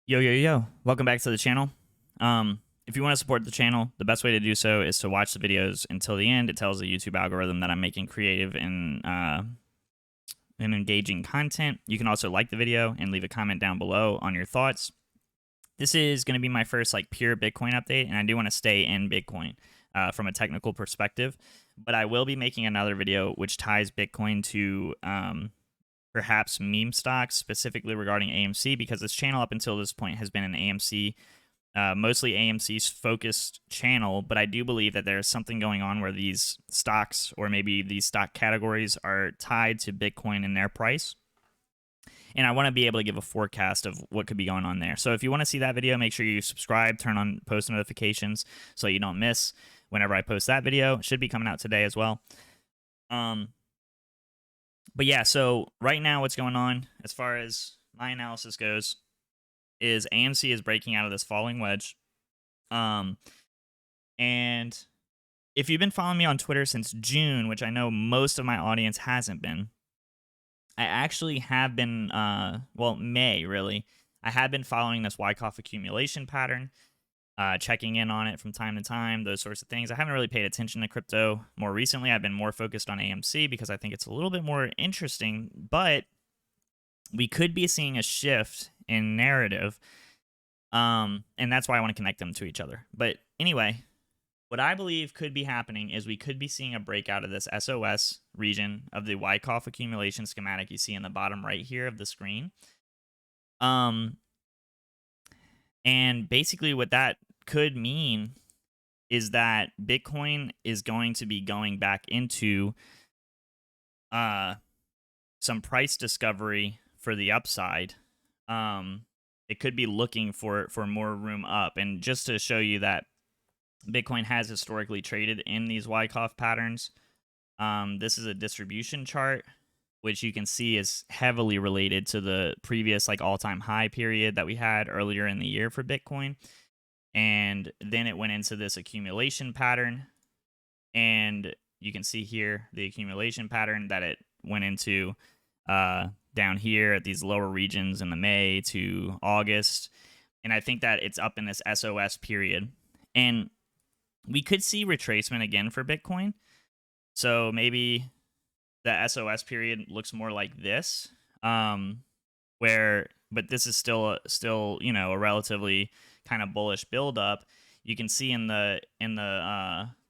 Yo, yo, yo. Welcome back to the channel. If you want to support the channel, the best way to do so is to watch the videos until the end. It tells the YouTube algorithm that I'm making creative and engaging content. You can also like the video and leave a comment down below on your thoughts. This is going to be my first pure Bitcoin update, and I do want to stay in Bitcoin from a technical perspective. But I will be making another video which ties Bitcoin to perhaps meme stocks, specifically regarding AMC, because this channel up until this point has been an AMC, mostly AMC's focused channel. But I do believe that there's something going on where these stocks, or maybe these stock categories, are tied to Bitcoin and their price. And I want to be able to give a forecast of what could be going on there. So if you want to see that video, make sure you subscribe, turn on post notifications so you don't miss whenever I post that video. It should be coming out today as well. But yeah, so right now what's going on as far as my analysis goes is AMC is breaking out of this falling wedge. And if you've been following me on Twitter since June, which I know most of my audience hasn't been, I actually have been, May really, I have been following this Wyckoff accumulation pattern, checking in on it from time to time, those sorts of things. I haven't really paid attention to crypto more recently. I've been more focused on AMC because I think it's a little bit more interesting, but we could be seeing a shift in narrative, and that's why I want to connect them to each other. But anyway, what I believe could be happening is we could be seeing a breakout of this SOS region of the Wyckoff accumulation schematic you see in the bottom right here of the screen. And basically what that could mean is that Bitcoin is going to be going back into some price discovery for the upside. It could be looking for more room up. And just to show you that Bitcoin has historically traded in these Wyckoff patterns, this is a distribution chart, which you can see is heavily related to the previous all-time high period that we had earlier in the year for Bitcoin. And then it went into this accumulation pattern. And you can see here the accumulation pattern that it went into down here at these lower regions in the May to August. And I think that it's up in this SOS period. And we could see retracement again for Bitcoin. So maybe the SOS period looks more like this, but this is still a relatively kind of bullish buildup. You can see in the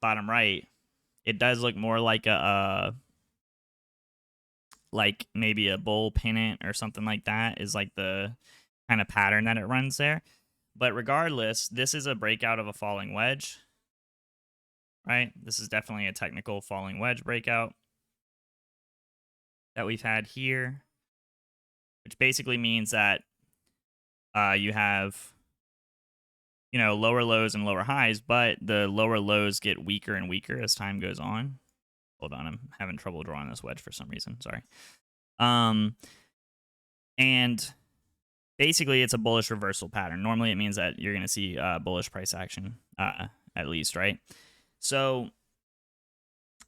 bottom right, it does look more like maybe a bull pennant or something like that is like the kind of pattern that it runs there. But regardless, this is a breakout of a falling wedge, right? This is definitely a technical falling wedge breakout that we've had here, which basically means that you have lower lows and lower highs, but the lower lows get weaker and weaker as time goes on. Hold on, I'm having trouble drawing this wedge for some reason. Sorry. And basically it's a bullish reversal pattern. Normally it means that you're going to see bullish price action, at least, right? So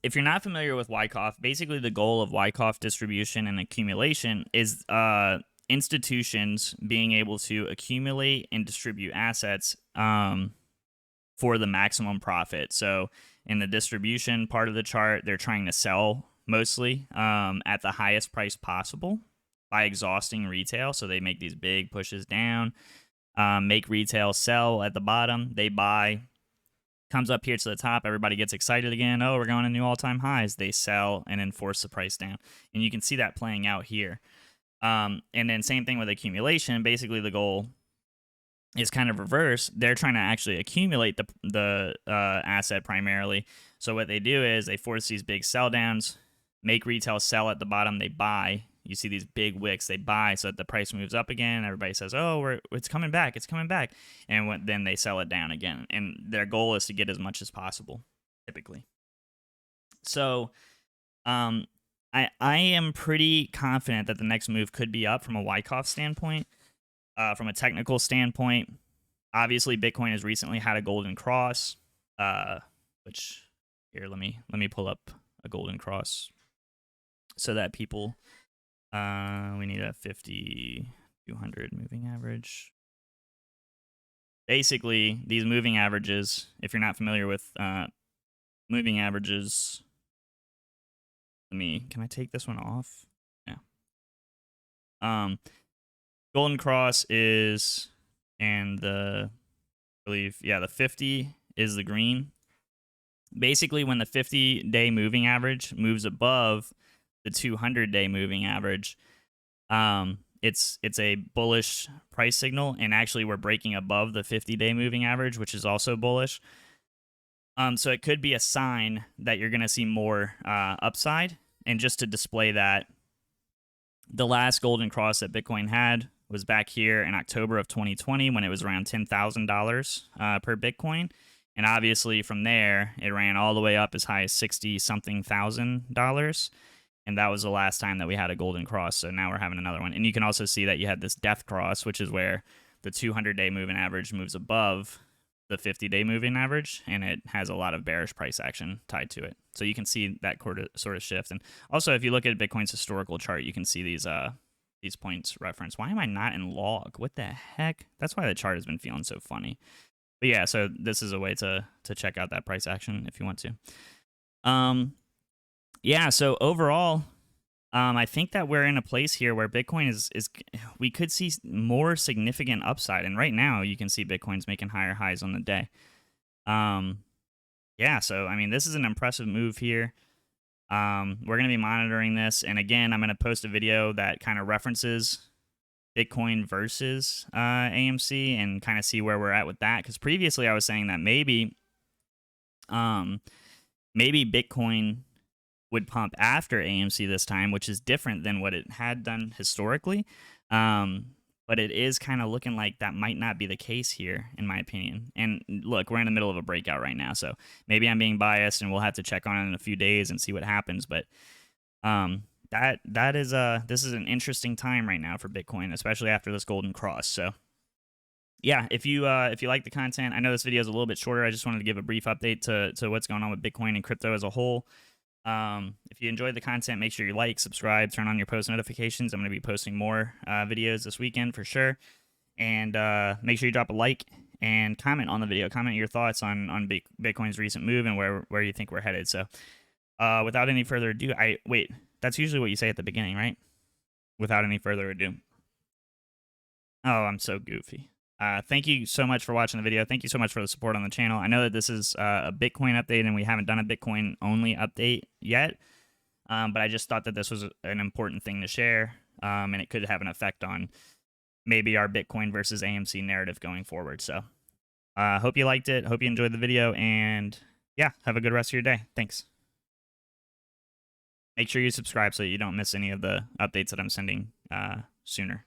if you're not familiar with Wyckoff, basically the goal of Wyckoff distribution and accumulation is institutions being able to accumulate and distribute assets for the maximum profit. So in the distribution part of the chart, they're trying to sell mostly at the highest price possible by exhausting retail. So they make these big pushes down, make retail sell at the bottom. They buy, comes up here to the top. Everybody gets excited again. Oh, we're going to new all-time highs. They sell and then force the price down. And you can see that playing out here. And then same thing with accumulation. Basically, the goal is kind of reverse. They're trying to actually accumulate the asset primarily. So what they do is they force these big sell downs, make retail sell at the bottom. They buy. You see these big wicks. They buy so that the price moves up again. Everybody says, "Oh, it's coming back. It's coming back," and then they sell it down again. And their goal is to get as much as possible, typically. So, I am pretty confident that the next move could be up from a Wyckoff standpoint. From a technical standpoint, obviously Bitcoin has recently had a golden cross, which here let me pull up a golden cross so that people we need a 50 200 moving average. basically these moving averages, if you're not familiar with moving averages, can I take this one off? Yeah. Golden cross is, and the, I believe, yeah, the 50 is the green. Basically, when the 50-day moving average moves above the 200-day moving average, it's a bullish price signal, and actually we're breaking above the 50-day moving average, which is also bullish. So it could be a sign that you're going to see more upside. And just to display that, the last golden cross that Bitcoin had was back here in October of 2020 when it was around $10,000 per Bitcoin. And obviously from there, it ran all the way up as high as 60-something thousand dollars. And that was the last time that we had a golden cross. So now we're having another one. And you can also see that you had this death cross, which is where the 200-day moving average moves above the 50-day moving average, and it has a lot of bearish price action tied to it. So you can see that sort of shift. And also, if you look at Bitcoin's historical chart, you can see these points referenced. Why am I not in log? What the heck? That's why the chart has been feeling so funny. But yeah, so this is a way to check out that price action if you want to. Yeah, so overall, I think that we're in a place here where Bitcoin is we could see more significant upside. And right now, you can see Bitcoin's making higher highs on the day. Yeah, so, I mean, this is an impressive move here. We're going to be monitoring this. And again, I'm going to post a video that kind of references Bitcoin versus AMC and kind of see where we're at with that. Because previously I was saying that maybe Bitcoin would pump after AMC this time, which is different than what it had done historically. But it is kind of looking like that might not be the case here, in my opinion. And look, we're in the middle of a breakout right now, so maybe I'm being biased, and we'll have to check on it in a few days and see what happens. But this is an interesting time right now for Bitcoin, especially after this golden cross. So yeah, if you like the content, I know this video is a little bit shorter. I just wanted to give a brief update to what's going on with Bitcoin and crypto as a whole. If you enjoyed the content, make sure you like, subscribe, turn on your post notifications. I'm going to be posting more videos this weekend for sure. And make sure you drop a like and comment on the video. Comment your thoughts on Bitcoin's recent move and where you think we're headed. So without any further ado, wait, that's usually what you say at the beginning, right? Without any further ado. Oh, I'm so goofy. Thank you so much for watching the video. Thank you so much for the support on the channel. I know that this is a Bitcoin update and we haven't done a Bitcoin only update yet, but I just thought that this was an important thing to share, and it could have an effect on maybe our Bitcoin versus AMC narrative going forward. So hope you liked it. Hope you enjoyed the video, and yeah, have a good rest of your day. Thanks. Make sure you subscribe so you don't miss any of the updates that I'm sending sooner.